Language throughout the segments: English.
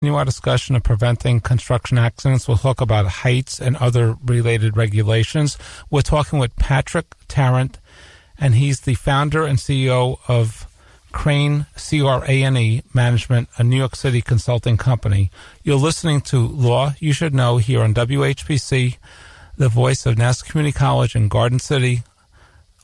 Continue our discussion of preventing construction accidents. We'll talk about heights and other related regulations. We're talking with Patrick Tarrant, and he's the founder and CEO of Crane, C-R-A-N-E, Management, a New York City consulting company. You're listening to Law You Should Know here on WHPC, the voice of Nassau Community College in Garden City,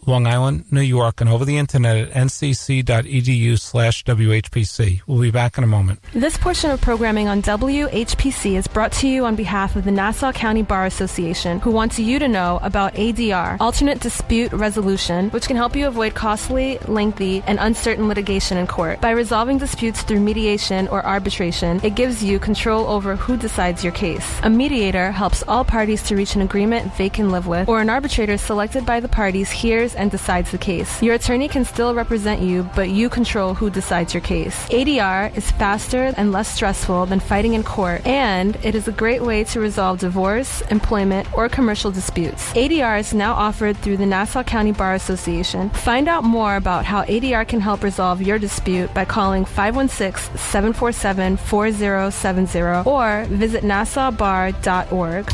Long Island, New York, and over the internet at ncc.edu/WHPC. We'll be back in a moment. This portion of programming on WHPC is brought to you on behalf of the Nassau County Bar Association, who wants you to know about ADR, Alternate Dispute Resolution, which can help you avoid costly, lengthy, and uncertain litigation in court. By resolving disputes through mediation or arbitration, it gives you control over who decides your case. A mediator helps all parties to reach an agreement they can live with, or an arbitrator selected by the parties hears and decides the case. Your attorney can still represent you, but you control who decides your case. ADR is faster and less stressful than fighting in court, and it is a great way to resolve divorce, employment, or commercial disputes. ADR is now offered through the Nassau County Bar Association. Find out more about how ADR can help resolve your dispute by calling 516-747-4070 or visit nassaubar.org.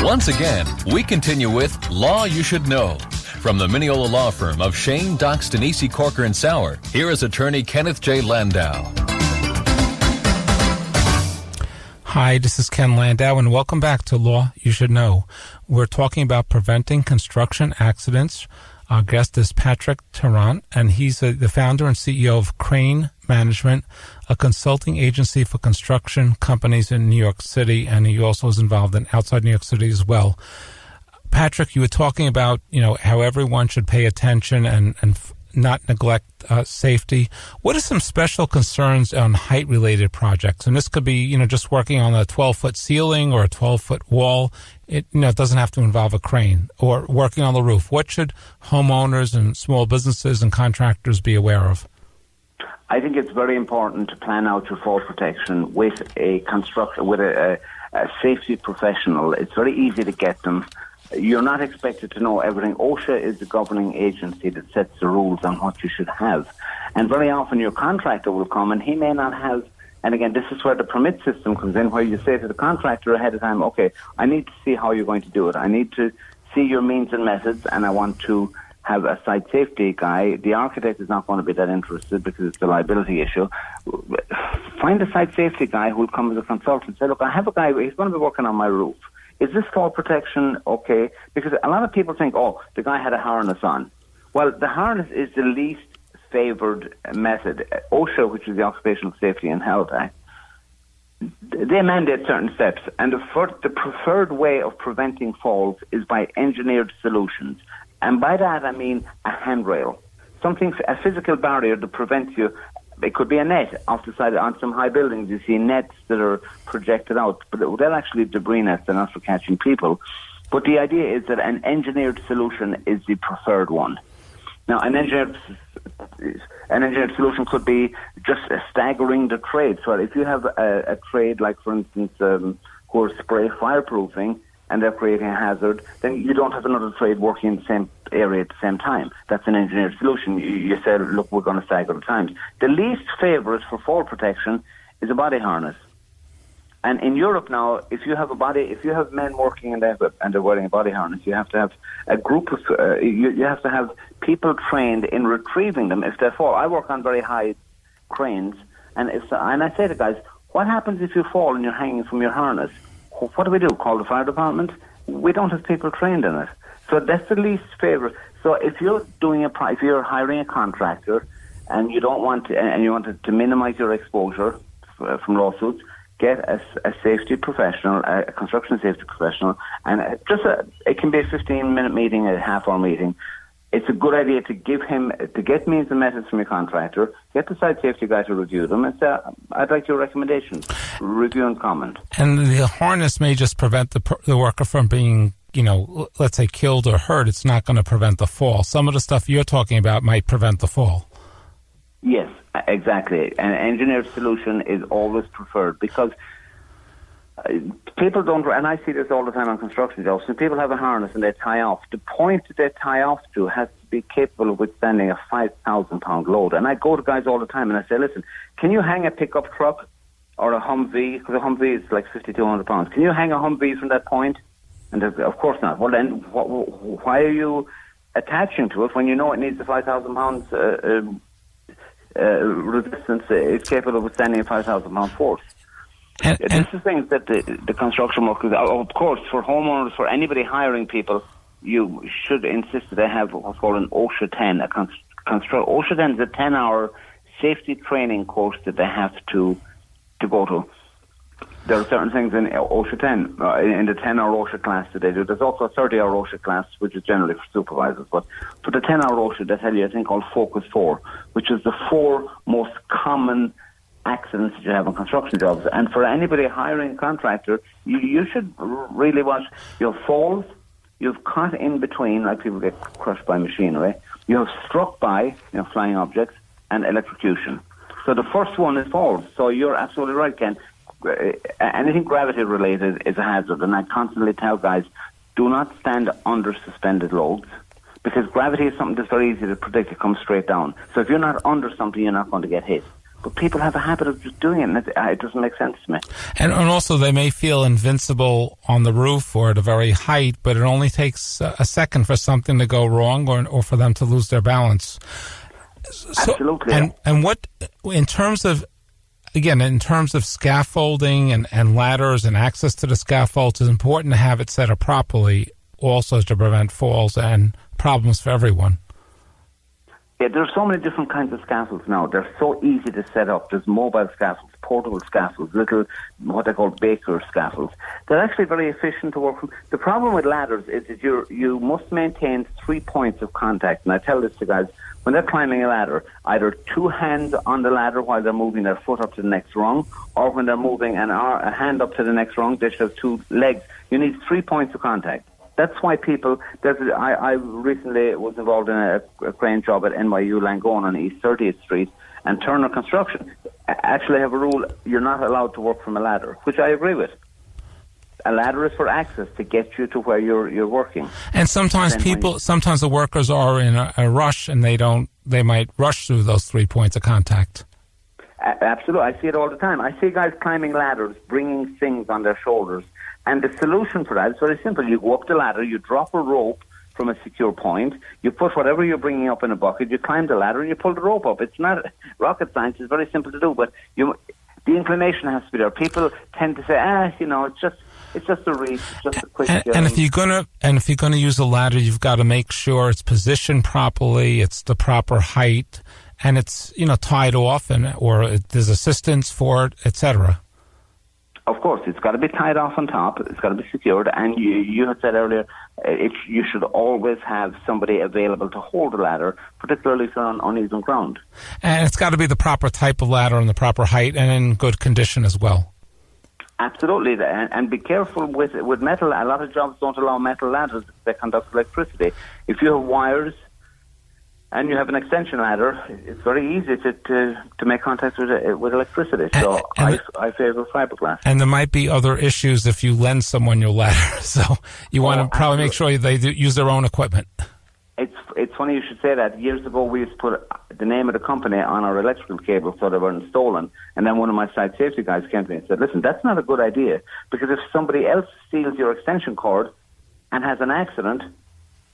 Once again, we continue with Law You Should Know. From the Mineola Law Firm of Shane, Dox, Denise, Corker, and Sauer, here is attorney Kenneth J. Landau. Hi, this is Ken Landau, and welcome back to Law You Should Know. We're talking about preventing construction accidents. Our guest is Patrick Tarrant, and he's the founder and CEO of Crane Management, a consulting agency for construction companies in New York City, and he also is involved in outside New York City as well. Patrick, you were talking about, how everyone should pay attention and not neglect safety. What are some special concerns on height-related projects? And this could be, just working on a 12-foot ceiling or a 12-foot wall. It doesn't have to involve a crane, or working on the roof. What should homeowners and small businesses and contractors be aware of? I think it's very important to plan out your fall protection with a safety professional. It's very easy to get them. You're not expected to know everything. OSHA is the governing agency that sets the rules on what you should have. And very often your contractor will come and he may not have, and again, this is where the permit system comes in, where you say to the contractor ahead of time, okay, I need to see how you're going to do it. I need to see your means and methods, and I want to have a site safety guy. The architect is not going to be that interested because it's a liability issue. Find a site safety guy who will come as a consultant and say, look, I have a guy, he's going to be working on my roof. Is this fall protection okay? Because a lot of people think, the guy had a harness on. Well, the harness is the least favoured method. OSHA, which is the Occupational Safety and Health Act, they mandate certain steps, and the preferred way of preventing falls is by engineered solutions. And by that I mean a handrail, a physical barrier that prevents you. It could be a net off the side on some high buildings. You see nets that are projected out, but they're actually debris nets. They're not for catching people. But the idea is that an engineered solution is the preferred one. Now, an engineered solution could be just staggering the trade. So if you have a trade, like for instance, who are spray fireproofing, and they're creating a hazard, then you don't have another trade working in the same area at the same time. That's an engineered solution. You say, look, we're going to stagger the times. The least favourite for fall protection is a body harness. And in Europe now, if you have men working and they're wearing a body harness, you have to have a group of, you have to have people trained in retrieving them if they fall. I work on very high cranes, and I say to guys, what happens if you fall and you're hanging from your harness? What do we do? Call the fire department? We don't have people trained in it. So that's the least favourite. So if you're if you're hiring a contractor and you don't want to, and you want to minimise your exposure from lawsuits, get a safety professional, a construction safety professional, and it can be a 15-minute meeting, a half-hour meeting. It's a good idea to get means and methods from your contractor, get the site safety guy to review them, and say, I'd like your recommendations, review and comment. And the harness may just prevent the worker from being, let's say killed or hurt. It's not going to prevent the fall. Some of the stuff you're talking about might prevent the fall. Yes, exactly. An engineered solution is always preferred because people don't, and I see this all the time on construction jobs, when people have a harness and they tie off, the point that they tie off to has to be capable of withstanding a 5,000 pound load. And I go to guys all the time and I say, listen, can you hang a pickup truck or a Humvee? Because a Humvee is like 5,200 pounds. Can you hang a Humvee from that point? And of course not. Well, then why are you attaching to it when you know it needs a 5,000 pounds resistance? It's capable of withstanding a 5,000 pound force. And this is things that the construction workers, of course, for homeowners, for anybody hiring people, you should insist that they have what's called an OSHA 10. OSHA 10 is a 10-hour safety training course that they have to go to. There are certain things in OSHA 10, in the 10-hour OSHA class that they do. There's also a 30-hour OSHA class, which is generally for supervisors. But for the 10-hour OSHA, they tell you a thing called Focus 4, which is the 4 most common accidents that you have on construction jobs. And for anybody hiring a contractor, you should really watch your falls. You've caught in between, like people get crushed by machinery. You have struck by, flying objects, and electrocution. So the first one is falls. So you're absolutely right, Ken. Anything gravity related is a hazard, and I constantly tell guys, do not stand under suspended loads, because gravity is something that's very easy to predict. It comes straight down. So if you're not under something, you're not going to get hit. But people have a habit of just doing it, and it doesn't make sense to me. And also, they may feel invincible on the roof or at a very height, but it only takes a second for something to go wrong or for them to lose their balance. Absolutely. And what, in terms of scaffolding and ladders and access to the scaffolds, it's important to have it set up properly, also to prevent falls and problems for everyone. Yeah, there are so many different kinds of scaffolds now. They're so easy to set up. There's mobile scaffolds, portable scaffolds, little, what they call baker scaffolds. They're actually very efficient to work from. The problem with ladders is that you must maintain 3 points of contact. And I tell this to guys, when they're climbing a ladder, either 2 hands on the ladder while they're moving their foot up to the next rung, or when they're moving a hand up to the next rung, they should have 2 legs. You need 3 points of contact. That's why people. I recently was involved in a crane job at NYU Langone on East 30th Street, and Turner Construction actually have a rule: you're not allowed to work from a ladder, which I agree with. A ladder is for access to get you to where you're working. And sometimes sometimes the workers are in a rush, and they might rush through those 3 points of contact. Absolutely, I see it all the time. I see guys climbing ladders, bringing things on their shoulders. And the solution for that is very simple. You go up the ladder, you drop a rope from a secure point, you put whatever you're bringing up in a bucket, you climb the ladder and you pull the rope up. It's not rocket science, it's very simple to do, but the inclination has to be there. People tend to say, it's just a reach, it's just a quick... And if you're gonna use a ladder, you've got to make sure it's positioned properly, it's the proper height, and it's, tied off, or there's assistance for it, etc. Of course, it's got to be tied off on top. It's got to be secured. And you had said earlier, you should always have somebody available to hold the ladder, particularly if you're on uneven ground. And it's got to be the proper type of ladder and the proper height and in good condition as well. Absolutely. And be careful with metal. A lot of jobs don't allow metal ladders that conduct electricity. If you have wires and you have an extension ladder, it's very easy to make contact with electricity. So I favor fiberglass. And there might be other issues if you lend someone your ladder. So you want to probably make sure they use their own equipment. It's funny you should say that. Years ago, we used to put the name of the company on our electrical cables so they weren't stolen. And then one of my site safety guys came to me and said, listen, that's not a good idea, because if somebody else steals your extension cord and has an accident,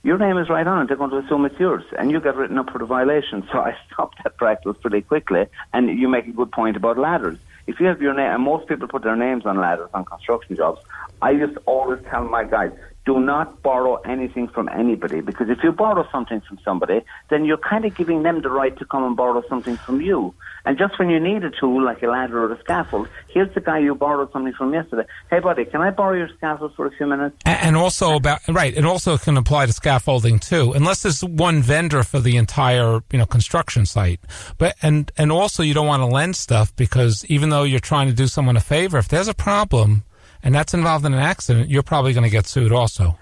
your name is right on it. They're going to assume it's yours, and you get written up for the violation. So I stopped that practice pretty quickly. And you make a good point about ladders. If you have your name, and most people put their names on ladders on construction jobs, I just always tell my guys, do not borrow anything from anybody, because if you borrow something from somebody, then you're kind of giving them the right to come and borrow something from you. And just when you need a tool, like a ladder or a scaffold, here's the guy you borrowed something from yesterday. Hey, buddy, can I borrow your scaffold for a few minutes? And also it also can apply to scaffolding too, unless there's one vendor for the entire, construction site. But and also you don't want to lend stuff, because even though you're trying to do someone a favor, if there's a problem and that's involved in an accident, you're probably going to get sued also.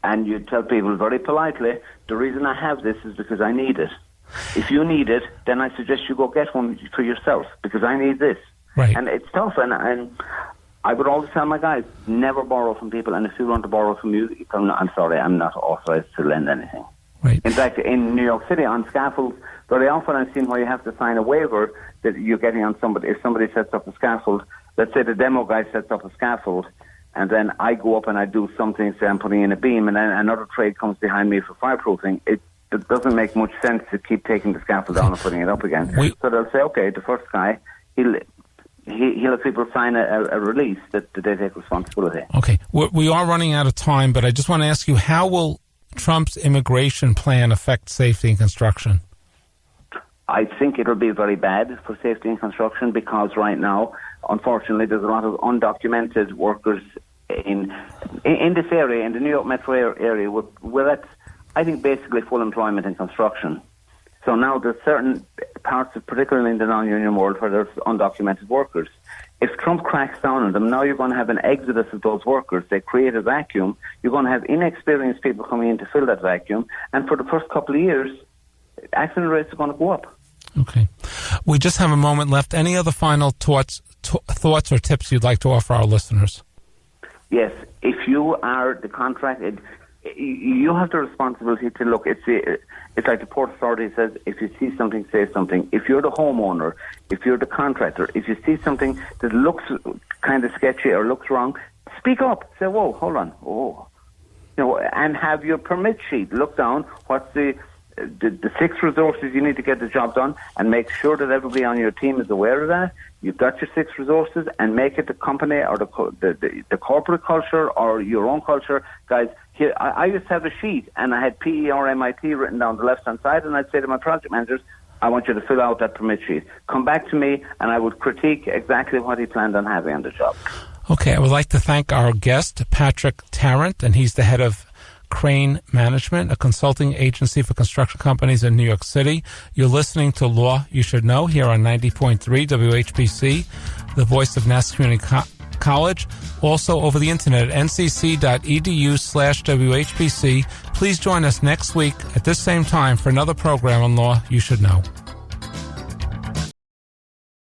And you tell people very politely, the reason I have this is because I need it. If you need it, then I suggest you go get one for yourself, because I need this. Right. And it's tough, and I would always tell my guys, never borrow from people, and if you want to borrow from you, I'm sorry, I'm not authorized to lend anything. Right. In fact, in New York City, on scaffolds, very often I've seen where you have to sign a waiver that you're getting on somebody. If somebody sets up a scaffold, let's say the demo guy sets up a scaffold, and then I go up and I do something, say I'm putting in a beam, and then another trade comes behind me for fireproofing. It doesn't make much sense to keep taking the scaffold down and putting it up again. So they'll say, okay, the first guy, he'll have people sign a release that they take responsibility. Okay. We are running out of time, but I just want to ask you, how will Trump's immigration plan affect safety in construction? I think it'll be very bad for safety in construction because right now, unfortunately, there's a lot of undocumented workers in this area, in the New York metro area, where that's, I think, basically full employment in construction. So now there's certain parts, particularly in the non-union world, where there's undocumented workers. If Trump cracks down on them, now you're going to have an exodus of those workers. They create a vacuum. You're going to have inexperienced people coming in to fill that vacuum. And for the first couple of years, accident rates are going to go up. Okay. We just have a moment left. Any other final thoughts or tips you'd like to offer our listeners? Yes. If you are the contracted, you have the responsibility to look. It's like the Port Authority says, if you see something, say something. If you're the homeowner, if you're the contractor, if you see something that looks kind of sketchy or looks wrong, speak up. Say, whoa, hold on. Oh. And have your permit sheet. Look down. What's the 6 resources you need to get the job done, and make sure that everybody on your team is aware of that. You've got your 6 resources, and make it the company or the corporate culture or your own culture. Guys, here, I used to have a sheet, and I had PE or MIT written down the left-hand side, and I'd say to my project managers, I want you to fill out that permit sheet. Come back to me, and I would critique exactly what he planned on having on the job. Okay, I would like to thank our guest, Patrick Tarrant, and he's the head of Crane Management, a consulting agency for construction companies in New York City. You're listening to Law You Should Know here on 90.3 WHPC, the voice of Nassau Community College. Also over the internet at ncc.edu/WHPC. Please join us next week at this same time for another program on Law You Should Know.